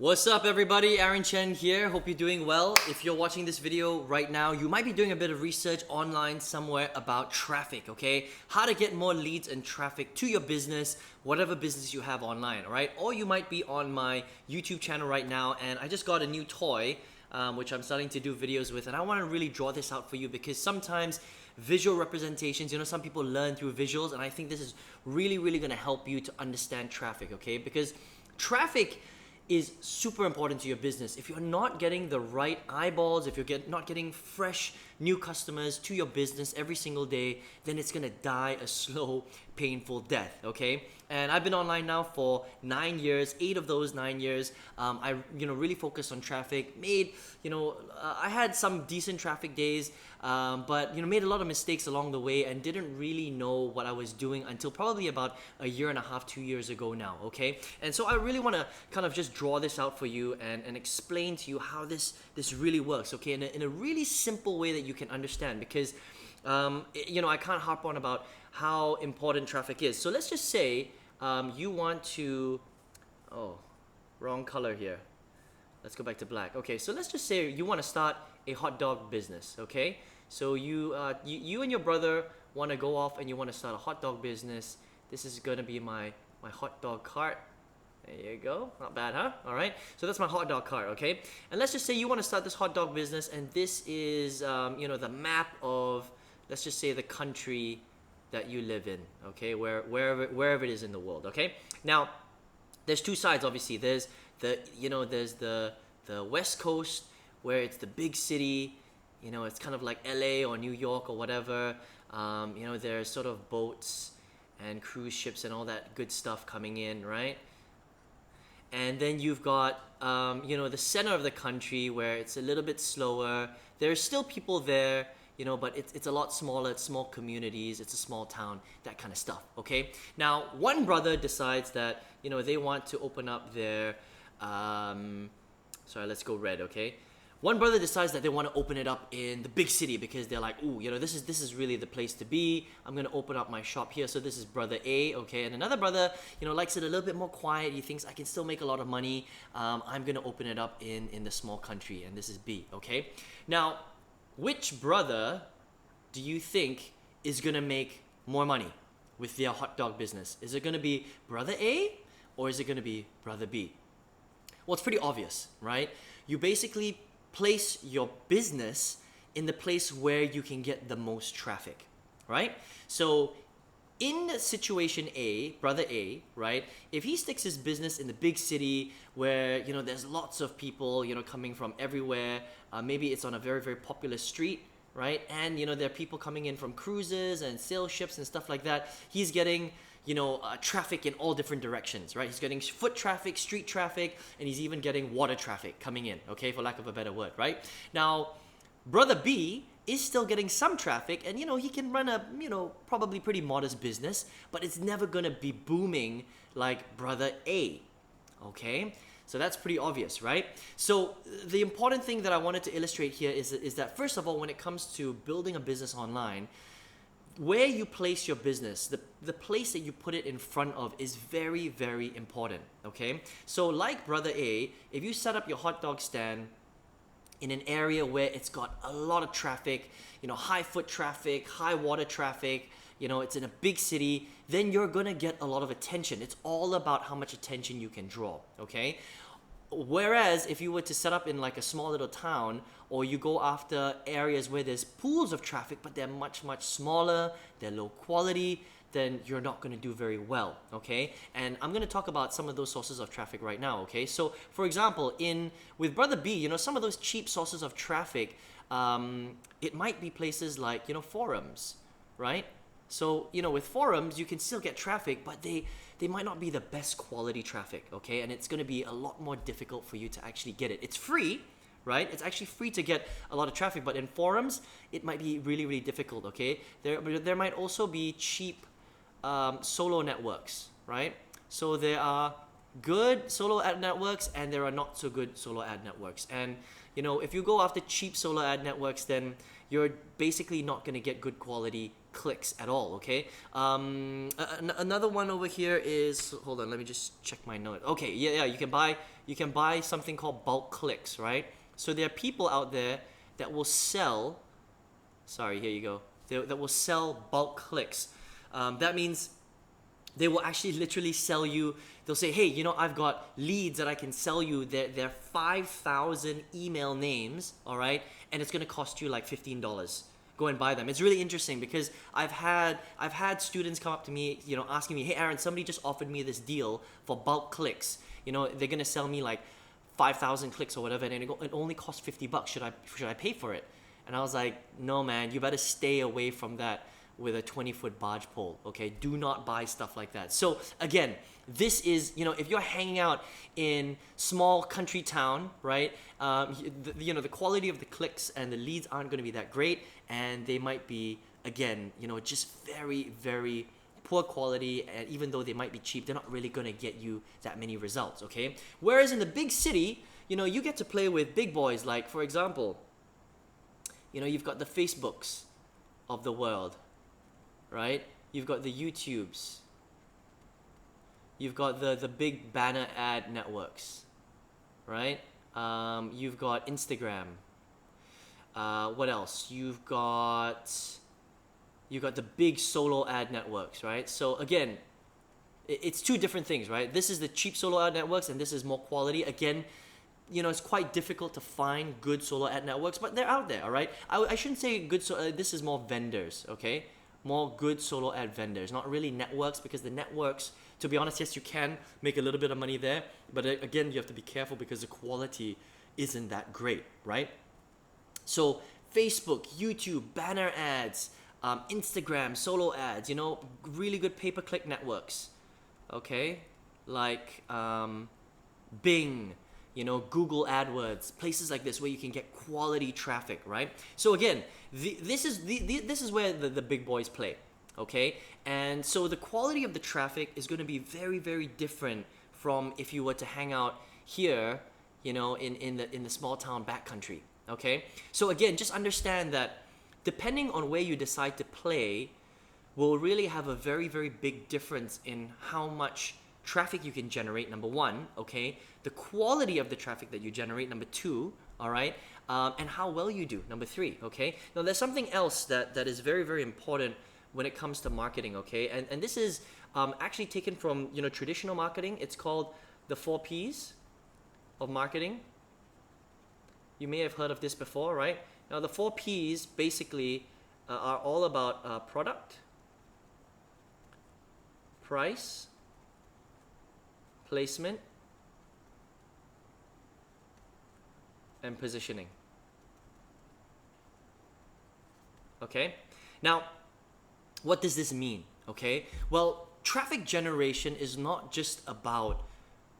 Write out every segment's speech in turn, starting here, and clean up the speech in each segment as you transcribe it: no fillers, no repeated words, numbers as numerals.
What's up everybody, Aaron Chen here, hope you're doing well. If you're watching this video right now, you might be doing a bit of research online somewhere about traffic, okay? How to get more leads and traffic to your business, whatever business you have online, alright? Or you might be on my YouTube channel right now and I just got a new toy which I'm starting to do videos with, and I want to really draw this out for you because sometimes visual representations, some people learn through visuals, and I think this is really going to help you to understand traffic, okay? Because traffic is super important to your business. If you're not getting the right eyeballs, if you're not getting fresh new customers to your business every single day, then it's gonna die a slow, painful death, okay? And I've been online now for 9 years. 8 of those 9 years, I really focused on traffic. I had some decent traffic days, but made a lot of mistakes along the way and didn't really know what I was doing until probably about a year and a half, 2 years ago now, okay? And so I really want to kind of just draw this out for you and explain to you how this really works, okay? In a really simple way that you can understand, because I can't harp on about how important traffic is. So let's just say you want to, wrong color here. Let's go back to black. Okay, so let's just say you want to start a hot dog business, okay? So you and your brother want to go off and you want to start a hot dog business. This is going to be my hot dog cart. There you go. Not bad, huh? All right. So that's my hot dog cart, okay? And let's just say you want to start this hot dog business, and this is, the map of, let's just say, the country that you live in, okay? Wherever it is in the world, okay? Now, there's two sides, obviously. There's the West Coast, where it's the big city. It's kind of like LA or New York or whatever. There's sort of boats and cruise ships and all that good stuff coming in, right? And then you've got, the center of the country where it's a little bit slower. There's still people there, but it's a lot smaller. It's small communities. It's a small town, that kind of stuff, okay? Now, one brother decides that, they want to open up their, sorry, let's go red, okay? One brother decides that they want to open it up in the big city because they're like, ooh, this is really the place to be. I'm going to open up my shop here. So this is brother A, okay? And another brother, likes it a little bit more quiet. He thinks I can still make a lot of money. I'm going to open it up in the small country, and this is B, okay? Now, which brother do you think is going to make more money with their hot dog business? Is it going to be brother A or is it going to be brother B? Well, it's pretty obvious, right? You basically place your business in the place where you can get the most traffic, right? So in situation A, brother A, right, if he sticks his business in the big city where, there's lots of people, coming from everywhere, maybe it's on a very popular street, right? And, there are people coming in from cruises and sail ships and stuff like that. He's getting traffic in all different directions, right? He's getting foot traffic, street traffic, and he's even getting water traffic coming in, okay, for lack of a better word, right? Now, brother B is still getting some traffic, and he can run a probably pretty modest business, but it's never gonna be booming like brother A, okay? So that's pretty obvious, right? So the important thing that I wanted to illustrate here is that first of all, when it comes to building a business online, where you place your business, the place that you put it in front of is very important, okay? So like brother A, if you set up your hot dog stand in an area where it's got a lot of traffic, high foot traffic, high water traffic, it's in a big city, then you're gonna get a lot of attention. It's all about how much attention you can draw, okay? Whereas if you were to set up in like a small little town, or you go after areas where there's pools of traffic but they're much smaller, they're low quality, then you're not going to do very well, okay? And I'm going to talk about some of those sources of traffic right now, okay? So for example, with brother B, some of those cheap sources of traffic, it might be places like forums, right? So with forums you can still get traffic, but they might not be the best quality traffic, okay? And it's going to be a lot more difficult for you to actually get it. It's free, right? It's actually free to get a lot of traffic, but in forums it might be really difficult, okay? There might also be cheap solo networks, right? So there are good solo ad networks and there are not so good solo ad networks. And you know, if you go after cheap solo ad networks, then you're basically not going to get good quality clicks at all. Okay. Another one over here is, hold on, let me just check my note. Okay, yeah, you can buy something called bulk clicks, right? So there are people out there that will sell. Sorry, here you go. That will sell bulk clicks. That means they will actually literally sell you. They'll say, hey, you know, I've got leads that I can sell you. They're 5,000 email names, all right, and it's gonna cost you like $15. Go and buy them. It's really interesting because I've had students come up to me, you know, asking me, hey, Aaron, somebody just offered me this deal for bulk clicks. You know, they're gonna sell me like 5,000 clicks or whatever, and it only costs $50. Should I pay for it? And I was like, no, man, you better stay away from that with a 20-foot barge pole, okay? Do not buy stuff like that. So again, this is, you know, if you're hanging out in small country town, right? You know, the quality of the clicks and the leads aren't gonna be that great, and they might be, again, you know, just very, very poor quality, and even though they might be cheap, they're not really gonna get you that many results, okay? Whereas in the big city, you know, you get to play with big boys, like, for example, you know, you've got the Facebooks of the world, right? You've got the YouTubes. You've got the big banner ad networks, right? You've got Instagram. What else? You've got the big solo ad networks, right? So again, it's two different things, right? This is the cheap solo ad networks, and this is more quality. Again, you know, it's quite difficult to find good solo ad networks, but they're out there, all right? I shouldn't say good, this is more vendors, okay? More good solo ad vendors, not really networks, because the networks, to be honest, yes, you can make a little bit of money there, but again, you have to be careful because the quality isn't that great, right? So Facebook, YouTube, banner ads, Instagram, solo ads, you know, really good pay-per-click networks, okay? Like Bing, you know, Google AdWords, places like this where you can get quality traffic, right? So again, this is where the big boys play, okay? And so the quality of the traffic is going to be very, very different from if you were to hang out here, you know, in the small town backcountry, okay? So again, just understand that depending on where you decide to play will really have a very, very big difference in how much traffic you can generate, number one, okay? The quality of the traffic that you generate, number two, all right? And how well you do, number three, okay? Now, there's something else that is very, very important when it comes to marketing, okay? And this is actually taken from, you know, traditional marketing. It's called the 4 Ps of marketing. You may have heard of this before, right? Now, the 4 Ps basically are all about product, price, placement, and positioning. Okay? Now, what does this mean? Okay? Well, traffic generation is not just about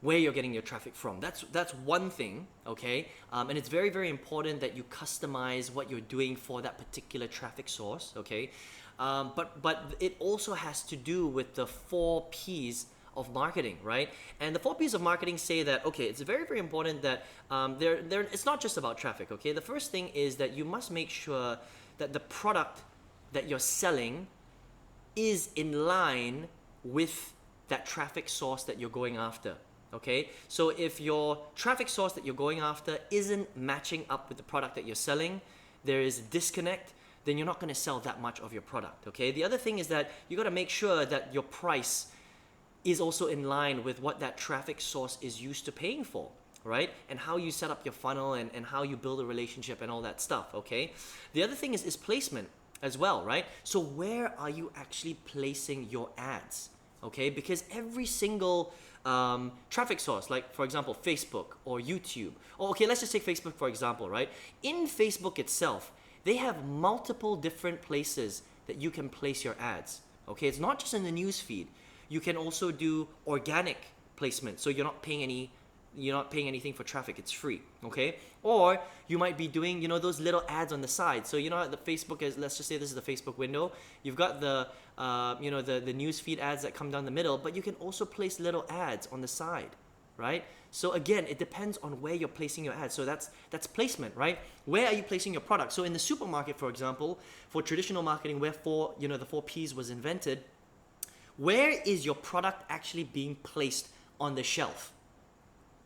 where you're getting your traffic from. That's one thing, okay? And it's very, very important that you customize what you're doing for that particular traffic source, okay? But it also has to do with the 4 Ps of marketing, right? And the 4 Ps of marketing say that, okay, it's very, very important that it's not just about traffic, okay? The first thing is that you must make sure that the product that you're selling is in line with that traffic source that you're going after, okay? So if your traffic source that you're going after isn't matching up with the product that you're selling, there is a disconnect, then you're not going to sell that much of your product, okay? The other thing is that you got to make sure that your price is also in line with what that traffic source is used to paying for, right? And how you set up your funnel and how you build a relationship and all that stuff, okay? The other thing is placement as well, right? So where are you actually placing your ads, okay? Because every single traffic source, like for example, Facebook or YouTube, or okay, let's just take Facebook for example, right? In Facebook itself, they have multiple different places that you can place your ads, okay? It's not just in the news feed. You can also do organic placement, so you're not paying any you're not paying anything for traffic, it's free, okay? Or you might be doing, those little ads on the side. So the Facebook is, let's just say this is the Facebook window. You've got the the newsfeed ads that come down the middle, but you can also place little ads on the side, right? So again, it depends on where you're placing your ads. So that's placement, right? Where are you placing your product? So in the supermarket, for example, for traditional marketing, where the 4Ps was invented, where is your product actually being placed on the shelf?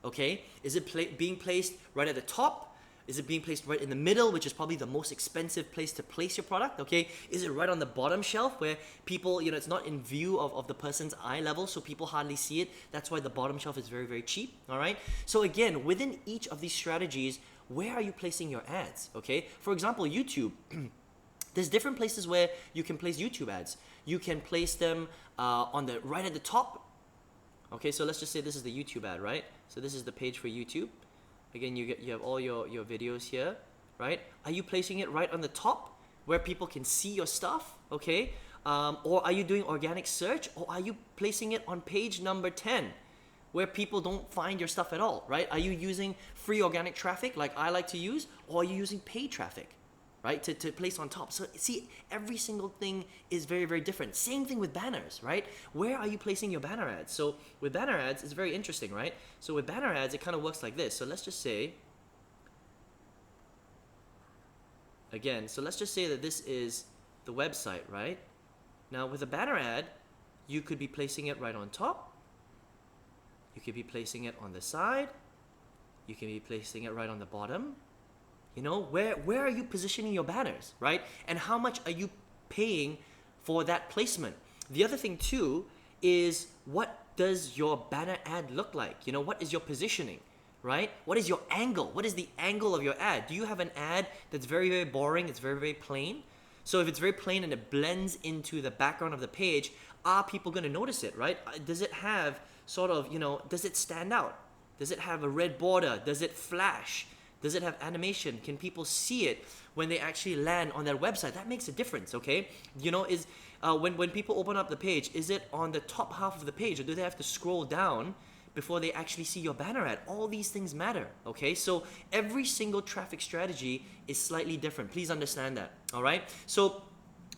Okay, is it being placed right at the top? Is it being placed right in the middle, which is probably the most expensive place to place your product? Okay, is it right on the bottom shelf where people, it's not in view of the person's eye level, so people hardly see it? That's why the bottom shelf is very, very cheap. All right. So again, within each of these strategies, where are you placing your ads? Okay. For example, YouTube. There's different places where you can place YouTube ads. You can place them right at the top. Okay, so let's just say this is the YouTube ad, right? So this is the page for YouTube. Again, you have all your videos here, right? Are you placing it right on the top where people can see your stuff? Okay, or are you doing organic search, or are you placing it on page number 10 where people don't find your stuff at all, right? Are you using free organic traffic like I like to use, or are you using paid traffic, right, to place on top? So see, every single thing is very, very different. Same thing with banners, right? Where are you placing your banner ads? So with banner ads, it's very interesting, right? So with banner ads, it kind of works like this. So let's just say, again, so let's just say that this is the website, right? Now with a banner ad, you could be placing it right on top. You could be placing it on the side. You can be placing it right on the bottom. Where are you positioning your banners, right? And how much are you paying for that placement? The other thing too is, what does your banner ad look like? What is your positioning, right? What is your angle? What is the angle of your ad? Do you have an ad that's very, very boring? It's very, very plain. So if it's very plain and it blends into the background of the page, are people going to notice it, right? Does it have sort of, does it stand out? Does it have a red border? Does it flash? Does it have animation? Can people see it when they actually land on their website? That makes a difference, okay? When people open up the page, is it on the top half of the page, or do they have to scroll down before they actually see your banner ad? All these things matter, okay? So every single traffic strategy is slightly different. Please understand that, all right? So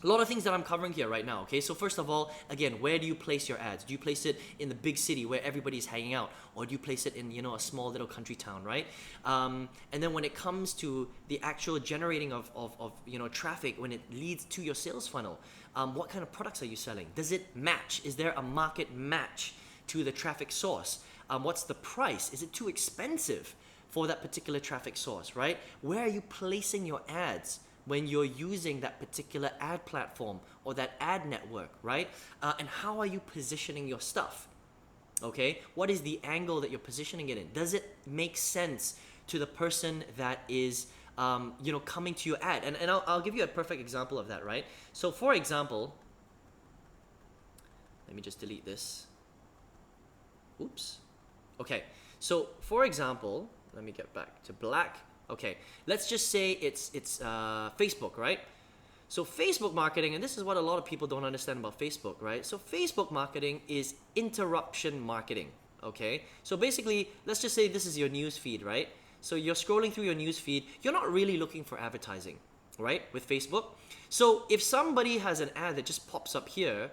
a lot of things that I'm covering here right now, okay? So first of all, again, where do you place your ads? Do you place it in the big city where everybody's hanging out? Or do you place it in, a small little country town, right? And then when it comes to the actual generating of traffic, when it leads to your sales funnel, what kind of products are you selling? Does it match? Is there a market match to the traffic source? What's the price? Is it too expensive for that particular traffic source, right? Where are you placing your ads when you're using that particular ad platform or that ad network, right? And how are you positioning your stuff? Okay, what is the angle that you're positioning it in? Does it make sense to the person that is, coming to your ad? And I'll give you a perfect example of that, right? So for example, let me just delete this. Oops. Okay, so for example, let me get back to black. Okay, let's just say it's Facebook, right? So Facebook marketing, and this is what a lot of people don't understand about Facebook, right? So Facebook marketing is interruption marketing, okay? So basically, let's just say this is your news feed, right? So you're scrolling through your news feed. You're not really looking for advertising, right, with Facebook. So if somebody has an ad that just pops up here,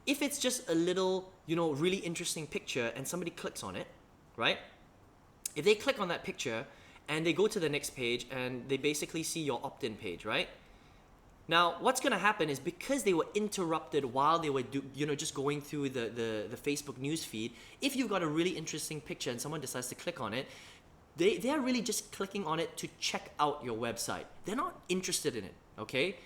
if it's just a little, really interesting picture and somebody clicks on it, right? If they click on that picture, and they go to the next page and they basically see your opt-in page, right? Now, what's gonna happen is, because they were interrupted while they were just going through the Facebook news feed, if you've got a really interesting picture and someone decides to click on it, they're really just clicking on it to check out your website. They're not interested in it, okay?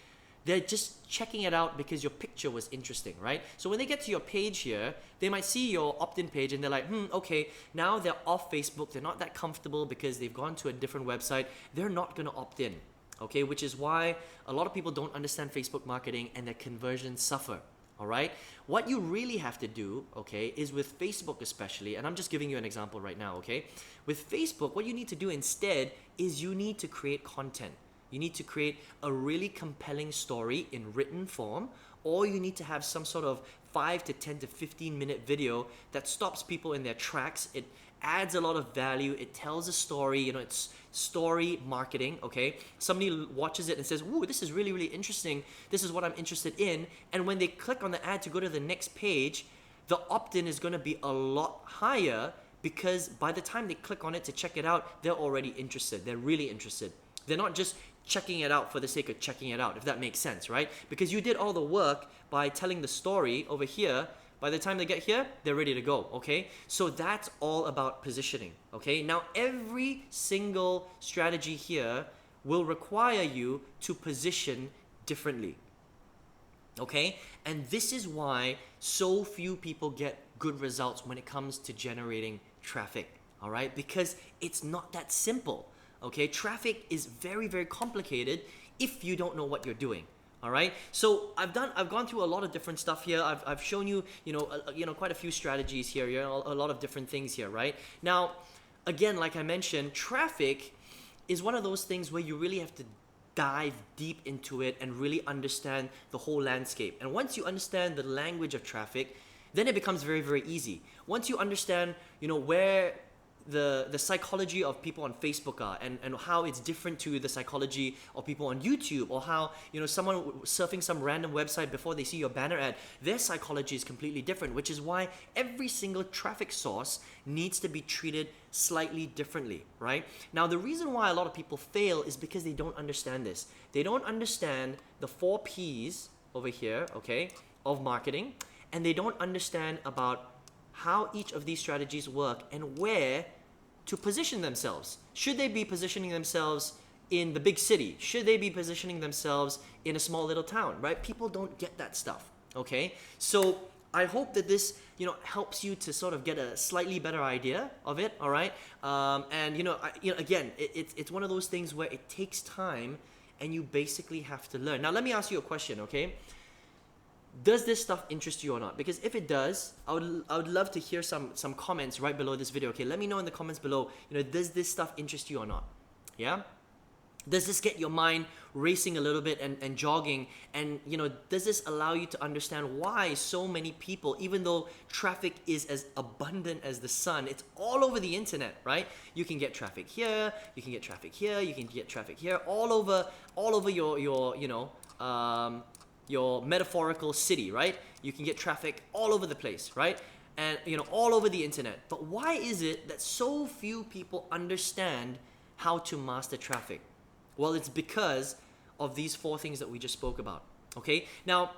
They're just checking it out because your picture was interesting, right? So when they get to your page here, they might see your opt-in page and they're like, okay, now they're off Facebook. They're not that comfortable because they've gone to a different website. They're not gonna opt in, okay? Which is why a lot of people don't understand Facebook marketing and their conversions suffer, all right? What you really have to do, okay, is with Facebook especially, and I'm just giving you an example right now, okay? With Facebook, what you need to do instead is you need to create content. You need to create a really compelling story in written form, or you need to have some sort of 5 to 10 to 15 minute video that stops people in their tracks. It adds a lot of value. It tells a story. You know, it's story marketing. Okay, somebody watches it and says, "Ooh, this is really, really interesting. This is what I'm interested in." And when they click on the ad to go to the next page, the opt-in is going to be a lot higher, because by the time they click on it to check it out, they're already interested. They're really interested. They're not just checking it out for the sake of checking it out, if that makes sense, right? Because you did all the work by telling the story over here. By the time they get here, they're ready to go, okay? So that's all about positioning, okay? Now, every single strategy here will require you to position differently, okay? And this is why so few people get good results when it comes to generating traffic, all right? Because it's not that simple, okay? Traffic is very, very complicated if you don't know what you're doing. All right, so I've gone through a lot of different stuff here. I've shown you, quite a few strategies here. A lot of different things here, right? Now, again, like I mentioned, traffic is one of those things where you really have to dive deep into it and really understand the whole landscape. And once you understand the language of traffic, then it becomes very, very easy. Once you understand, where the psychology of people on Facebook are, and how it's different to the psychology of people on YouTube, or how someone surfing some random website before they see your banner ad, their psychology is completely different, which is why every single traffic source needs to be treated slightly differently, right? Now, the reason why a lot of people fail is because they don't understand this. They don't understand the 4 P's over here, okay, of marketing, and they don't understand about how each of these strategies work and where to position themselves. Should they be positioning themselves in the big city? Should they be positioning themselves in a small little town, right? People don't get that stuff, okay? So I hope that this, helps you to sort of get a slightly better idea of it, all right? And, again, it's one of those things where it takes time and you basically have to learn. Now, let me ask you a question, okay? Does this stuff interest you or not? Because if it does, I would love to hear some comments right below this video. Okay, let me know in the comments below, does this stuff interest you or not? Yeah? Does this get your mind racing a little bit and jogging? And does this allow you to understand why so many people, even though traffic is as abundant as the sun, it's all over the internet, right? You can get traffic here, you can get traffic here, you can get traffic here, all over your metaphorical city, right? You can get traffic all over the place, right? And all over the internet. But why is it that so few people understand how to master traffic? Well, it's because of these 4 things that we just spoke about, okay? Now,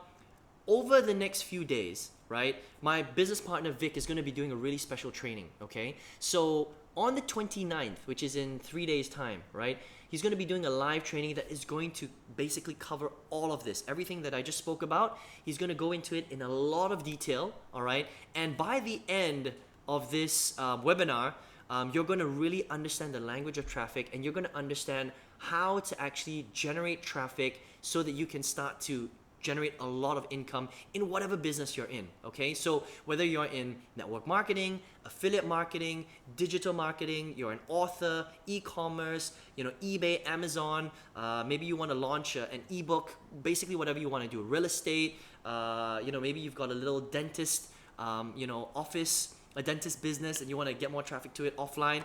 over the next few days, right, my business partner Vic is going to be doing a really special training, okay? So on the 29th, which is in 3 days time, right, he's going to be doing a live training that is going to basically cover all of this. Everything that I just spoke about, he's going to go into it in a lot of detail, all right? And by the end of this webinar, you're going to really understand the language of traffic, and you're going to understand how to actually generate traffic so that you can start to generate a lot of income in whatever business you're in, okay? So whether you're in network marketing, affiliate marketing, digital marketing, you're an author, e-commerce, eBay, Amazon, maybe you want to launch an ebook, basically whatever you want to do, real estate, maybe you've got a little dentist, office, a dentist business, and you want to get more traffic to it offline,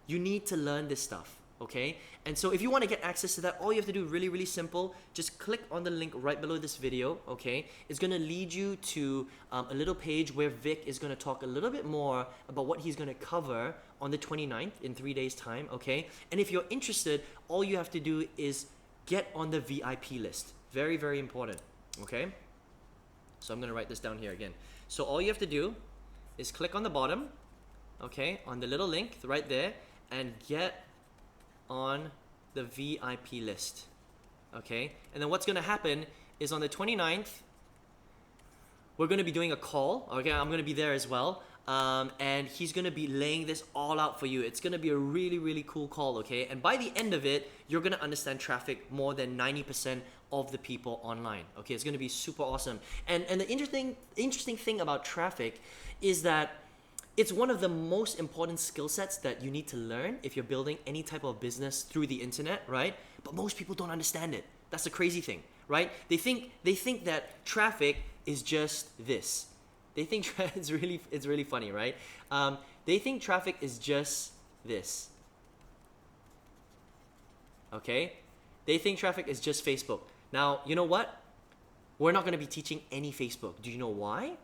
you need to learn this stuff. Okay, and so if you want to get access to that, all you have to do, really, really simple, just click on the link right below this video, okay? It's going to lead you to a little page where Vic is going to talk a little bit more about what he's going to cover on the 29th in 3 days time, okay? And if you're interested, all you have to do is get on the VIP list. Very, very important, okay? So I'm going to write this down here again. So all you have to do is click on the bottom, okay, on the little link right there, and get on the VIP list, okay? And then what's going to happen is on the 29th, we're going to be doing a call, okay? I'm going to be there as well, and he's going to be laying this all out for you. It's going to be a really, really cool call, okay? And by the end of it, you're going to understand traffic more than 90% of the people online, okay? It's going to be super awesome. And the interesting thing about traffic is that it's one of the most important skill sets that you need to learn if you're building any type of business through the internet, right? But most people don't understand it. That's the crazy thing, right? They think that traffic is just this. They think it's really funny, right? They think traffic is just this. Okay? They think traffic is just Facebook. Now, you know what? We're not going to be teaching any Facebook. Do you know why?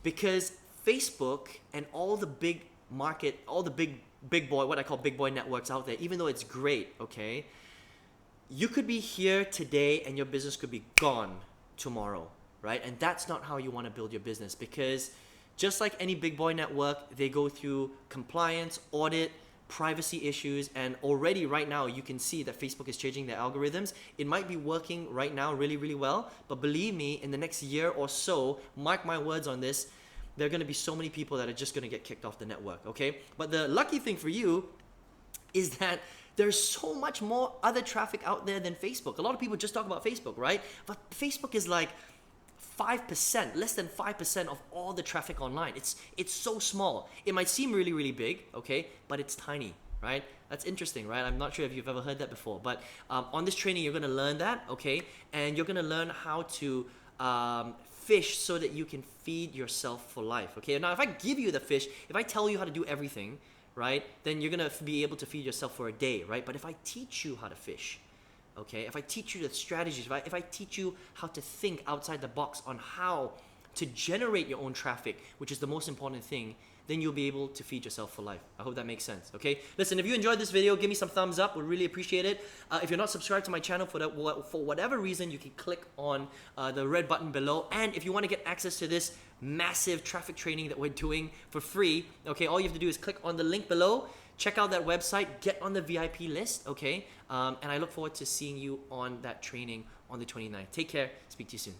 Because Facebook and all the big market, all the big boy, what I call big boy networks out there, even though it's great, okay? You could be here today and your business could be gone tomorrow, right? And that's not how you want to build your business, because just like any big boy network, they go through compliance, audit, privacy issues, and already right now you can see that Facebook is changing their algorithms. It might be working right now really, really well, but believe me, in the next year or so, mark my words on this, there are going to be so many people that are just going to get kicked off the network, okay? But the lucky thing for you is that there's so much more other traffic out there than Facebook. A lot of people just talk about Facebook, right? But Facebook is like 5%, less than 5% of all the traffic online. It's so small. It might seem really, really big, okay? But it's tiny, right? That's interesting, right? I'm not sure if you've ever heard that before. But on this training, you're going to learn that, okay? And you're going to learn how to fish so that you can feed yourself for life, okay? Now, if I give you the fish, if I tell you how to do everything, right, then you're gonna be able to feed yourself for a day, right? But if I teach you how to fish, okay, if I teach you the strategies, if I teach you how to think outside the box on how to generate your own traffic, which is the most important thing, then you'll be able to feed yourself for life. I hope that makes sense, okay? Listen, if you enjoyed this video, give me some thumbs up. We'd really appreciate it. If you're not subscribed to my channel for whatever reason, you can click on the red button below. And if you want to get access to this massive traffic training that we're doing for free, okay, all you have to do is click on the link below, check out that website, get on the VIP list, okay? And I look forward to seeing you on that training on the 29th. Take care. Speak to you soon.